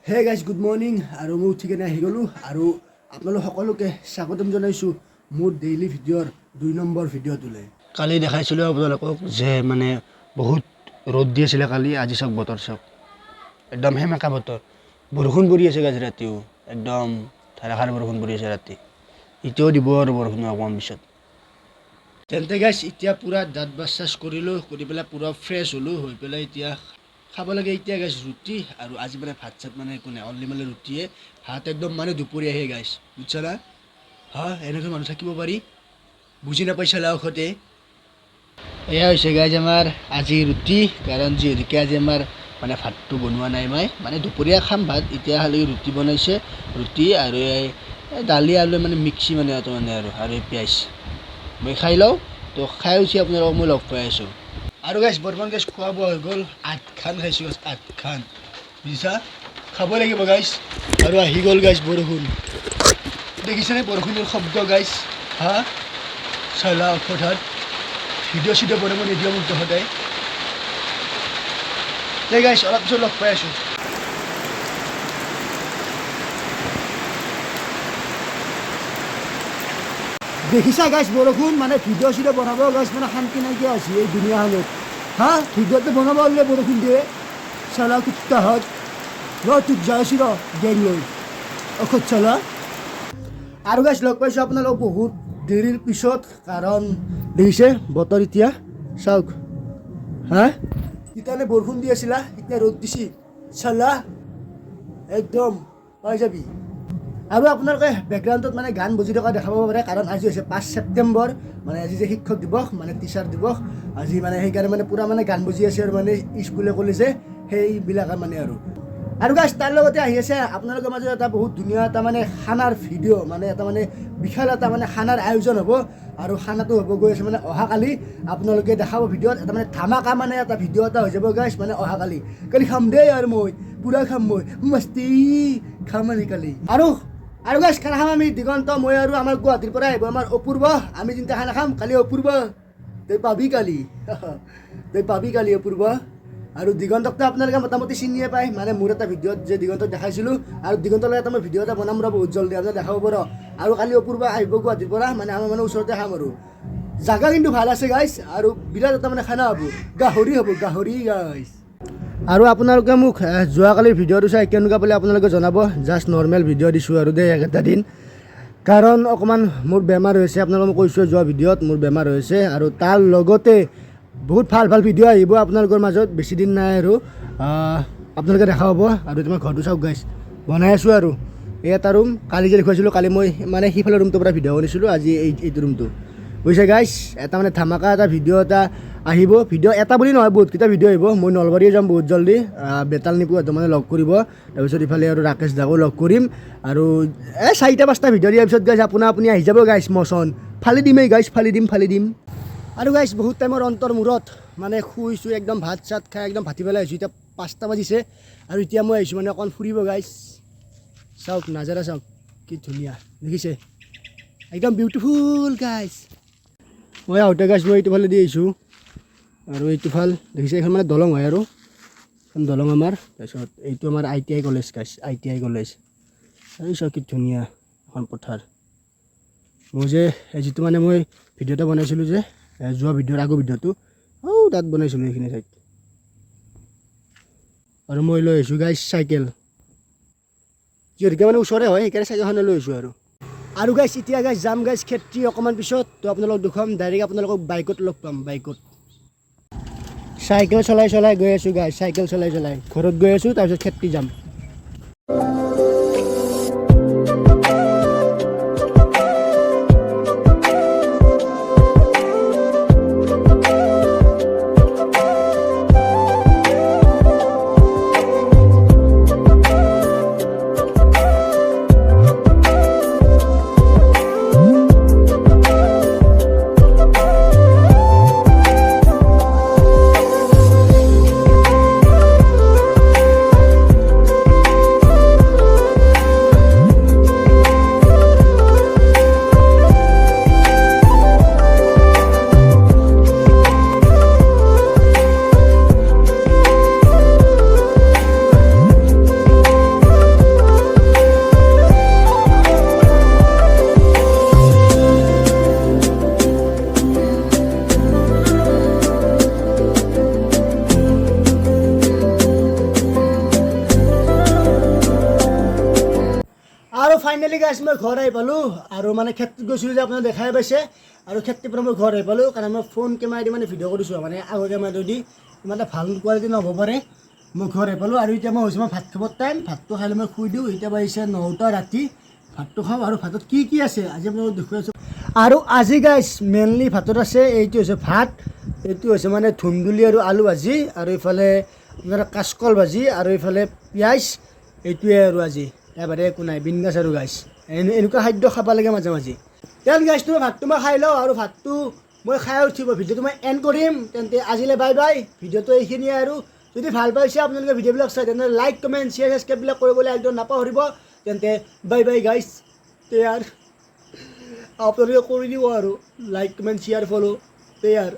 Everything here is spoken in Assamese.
হে গাইজ গুড মৰ্নিং আৰু মই উঠি কেনে আহি গ'লোঁ আৰু আপোনালোক সকলোকে স্বাগতম জনাইছোঁ মোৰ ডেইলি ভিডিঅ'ৰ 2 নম্বৰ ভিডিঅ'টোলৈ। কালি দেখাইছিলোঁ আপোনালোকক যে মানে বহুত ৰ'দ দি আছিলে কালি, আজি চাওক বতৰ চাওক একদম সেমেকা বতৰ, বৰষুণ পৰি আছে গাইজ ৰাতিও, একদম ধাৰাসাৰ বৰষুণ পৰি আছে ৰাতি, এতিয়াও দিব আৰু বৰষুণ অকণমান পিছত। তেন্তে গাইজ এতিয়া পূৰা দাঁত ব্ৰাছ কৰিলোঁ, কৰি পেলাই পূৰা ফ্ৰেছ হ'লোঁ, হৈ পেলাই এতিয়া খাব লাগে এতিয়া গাইছ ৰুটি, আৰু আজি মানে ভাত চাত মানে একো নাই, অনলি মানে ৰুটিয়ে ভাত একদম মানে দুপৰীয়াহে গাইছ, বুজিছা না? হা এনেকৈ মানুহ থাকিব পাৰি, বুজি নাপাইছিলা ঔষধে। এয়া হৈছে গাইজ আমাৰ আজি ৰুটি, কাৰণ যিহেতুকে আজি আমাৰ মানে ভাতটো বনোৱা নাই, মানে দুপৰীয়া খাম ভাত, এতিয়া খালি ৰুটি বনাইছে, ৰুটি আৰু এই দালি আলু মানে মিক্সি মানে এইটো মানে আৰু এই পিঁয়াজ মই খাই লওঁ, তো খাই উঠি আপোনালোকক মই লগ পাই আছোঁ। আৰু গাইছ বৰ্তমান গাইছ খোৱা বোৱা হৈ গ'ল, 8খান খাইছোঁ, 8খান বুজিছা, খাব লাগিব গাইছ। আৰু আহি গ'ল গাইছ বৰষুণ, দেখিছেনে বৰষুণৰ শব্দ গাইছ, হা চালা হঠাৎ ভিডিঅ' চিডিঅ' বনাব নিদিয়ে মোক সদায়। দে গাইছ অলপ পিছত লগ পাই আছোঁ। দেখিছা গাইছ বৰষুণ, মানে ভিডিঅ' চিডিঅ' বনাব গাইছ মানে শান্তি নাইকিয়া হৈছে এই দুনিয়াখনত, হা ভিডিঅ'টো বনাব হ'লে বৰষুণ দিয়ে, চালা কুত্তাহঁত তোক যাইছোঁ ৰ গেং লৈ ঔষধ চালা। আৰু গাইছ লগ পাইছোঁ আপোনালোক বহুত দেৰিৰ পিছত, কাৰণ দেখিছে বতৰ এতিয়া চাওক, হা তেতিয়াহ'লে বৰষুণ দি আছিলা, এতিয়া ৰ'দ দিছি চালা, একদম পাই যাবি। আৰু আপোনালোকে বেকগ্ৰাউণ্ডত মানে গান বজি থকা দেখাব পাৰে, কাৰণ আজি হৈছে 5 ছেপ্টেম্বৰ, মানে আজি যে শিক্ষক দিৱস মানে টিচাৰ দিৱস আজি, মানে সেইকাৰণে মানে পূৰা মানে গান বজি আছে আৰু মানে স্কুলে কলেজে সেইবিলাকে মানে আৰু গাইছ তাৰ লগতে আহি আছে আপোনালোকৰ মাজত এটা বহুত ধুনীয়া এটা মানে খানাৰ ভিডিঅ', মানে এটা মানে বিশাল এটা মানে খানাৰ আয়োজন হ'ব, আৰু খানাটো হ'ব গৈ আছে মানে অহাকালি, আপোনালোকে দেখাব ভিডিঅ'ত এটা মানে ধামাকা মানে এটা ভিডিঅ' এটা হৈ যাব গাইছ, মানে অহাকালি কালি খাম দেই, আৰু মই পূৰা খাম, মই মস্তি খাম আমি কালি। আৰু গাইছ খানা খাম আমি দিগন্ত, মই আৰু আমাৰ গুৱাহাটীৰ পৰা আহিব আমাৰ অপূৰ্ব, আমি তিনিটা খানা খাম কালি অপূৰ্ব, তই পাবি কালি অপূৰ্ব। আৰু দিগন্তকতো আপোনালোকে মোটামুটি চিনিয়ে পায়, মানে মোৰ এটা ভিডিঅ'ত যে দিগন্তক দেখাইছিলোঁ, আৰু দিগন্তৰ লগত মই ভিডিঅ' এটা বনাম ৰ বহুত জলদি, আপোনাক দেখাব পাৰ। আৰু কালি অপূৰ্ব আহিব গুৱাহাটীৰ পৰা, মানে আমাৰ মানে ওচৰতে খাম, আৰু জাগা কিন্তু ভাল আছে গাইছ, আৰু বিৰাট এটা মানে খানা হ'ব, গাহৰি গাইছ। আৰু আপোনালোকে মোক যোৱাকালিৰ ভিডিঅ'টো চাই কেনেকুৱা পালে আপোনালোকে জনাব, জাষ্ট নৰ্মেল ভিডিঅ' দিছোঁ আৰু দেই এটা দিন, কাৰণ অকণমান মোৰ বেমাৰ হৈছে, আপোনালোকক মই কৈছোঁ যোৱা ভিডিঅ'ত মোৰ বেমাৰ হৈছে, আৰু তাৰ লগতে বহুত ভাল ভিডিঅ' আহিব আপোনালোকৰ মাজত, বেছি দিন নাই আৰু আপোনালোকে দেখা পাব। আৰু তোমাৰ ঘৰটো চাওক গাইছ, বনাই আছোঁ, আৰু এই এটা ৰুম কালি যে দেখুৱাইছিলোঁ, কালি মই মানে সিফালে ৰুমটোৰ পৰা ভিডিঅ' বনাইছিলোঁ, আজি এইটো ৰুমটো বুজিছে গাইছ, এটা মানে ধামাকা এটা ভিডিঅ' এটা আহিব, ভিডিঅ' এটা বুলি নহয় বহুতকেইটা ভিডিঅ' আহিব, মই নলবাৰীও যাম বহুত জলদি, বেতাল নিপু সিহঁতে মানে লগ কৰিব, তাৰপিছত ইফালে আৰু ৰাকেশ দাকো লগ কৰিম, আৰু 4-5টা ভিডিঅ' দিয়াৰ পিছত গাইছ আপুনি আহি যাব গাইছ, মচন ফালি দিমেই গাইছ, ফালি দিম। আৰু গাইছ বহুত টাইমৰ অন্তৰ মূৰত মানে শুইছোঁ, একদম ভাত চাত খাই একদম ভাতি পেলাই আহিছোঁ, এতিয়া 5টা বাজিছে, আৰু এতিয়া মই আহিছোঁ মানে অকণ ফুৰিব গাইছ, চাওক নাজাৰা চাওক কি ধুনীয়া দেখিছে, একদম বিউটিফুল গাইছ। মই আহোঁতে গাইছ মই এইটো ফালে দি আহিছোঁ, আৰু এইটো ফাল দেখিছে, এইখন মানে দলং হয়, আৰু এখন দলং আমাৰ, তাৰপিছত এইটো আমাৰ ITI কলেজ গাইছ, ITI কলেজ, আৰু চাওক কি ধুনীয়া এখন পথাৰ। মই যে যিটো মানে মই ভিডিঅ' এটা বনাইছিলোঁ যে যোৱা ভিডিঅ'ৰ আগৰ ভিডিঅ'টো, তাত বনাইছিলোঁ এইখিনি ঠাইত, আৰু মই লৈ আহিছোঁ গাইছ চাইকেল, যিহেতুকে মানে ওচৰে হয় সেইকাৰণে চাইকেলখনে লৈ আহিছোঁ। আৰু গাইছ এতিয়া গাইছ যাম গাইছ খেতি অকণমান পিছত, তো আপোনালোকক দেখুৱাম, ডাইৰেক্ট আপোনালোকক বাইকত লগ পাম, বাইকত চাইকেল চলাই গৈ আছোঁ গাইছ, চাইকেল চলাই ঘৰত গৈ আছোঁ, তাৰপিছত খেতি যাম। ফাইনেলি গাইছ মই ঘৰ আহি পালোঁ আৰু মানে ক্ষেত্ৰত গৈছিলোঁ যে আপোনালোকে দেখাই পাইছে আৰু ক্ষেত্ৰৰ পৰা মই ঘৰ আহি পালোঁ কাৰণ মই ফোন কেমেৰা দি মানে ভিডিঅ' কৰিছোঁ মানে আগৰ কেমেৰাটো দি ইমান এটা ভাল কোৱালিটি নহ'ব পাৰে মই ঘৰ আহি পালোঁ আৰু এতিয়া মই হৈছে মই ভাত খাবৰ টাইম ভাতটো খাই লৈ মই শুই দিওঁ এতিয়া বাজিছে 9টা ৰাতি ভাতটো খাওঁ আৰু ভাতত কি কি আছে আজি আপোনালোকক দেখুৱাই আছোঁ আৰু আজি গাইছ মেইনলি ভাতত আছে এইটো হৈছে ভাত এইটো হৈছে মানে ধুন্দুলি আৰু আলু ভাজি আৰু এইফালে আপোনাৰ কাচকল ভাজি আৰু এইফালে পিঁয়াজ এইটোৱে আৰু আজি এবাৰে একো নাই বিন্দাছ আৰু গাইছ এনেকুৱা খাদ্য খাব লাগে মাজে মাজে তেন গাইছ তোমাৰ ভাতটো মই খাই লওঁ আৰু ভাতটো মই খাই উঠিব ভিডিঅ'টো মই এণ্ড কৰিম তেন্তে আজিলৈ বাই বাই ভিডিঅ'টো এইখিনিয়ে আৰু যদি ভাল পাইছে আপোনালোকে ভিডিঅ'বিলাক চাই তেনেহ'লে লাইক কমেণ্ট শ্বেয়াৰ ছাবস্ক্ৰাইববিলাক কৰিবলৈ একদম নাপাহৰিব তেন্তে বাই বাই গাইছ তেয়াৰ আপোনালোকে কৰি দিব আৰু লাইক কমেণ্ট শ্বেয়াৰ ফ'ল' তেয়াৰ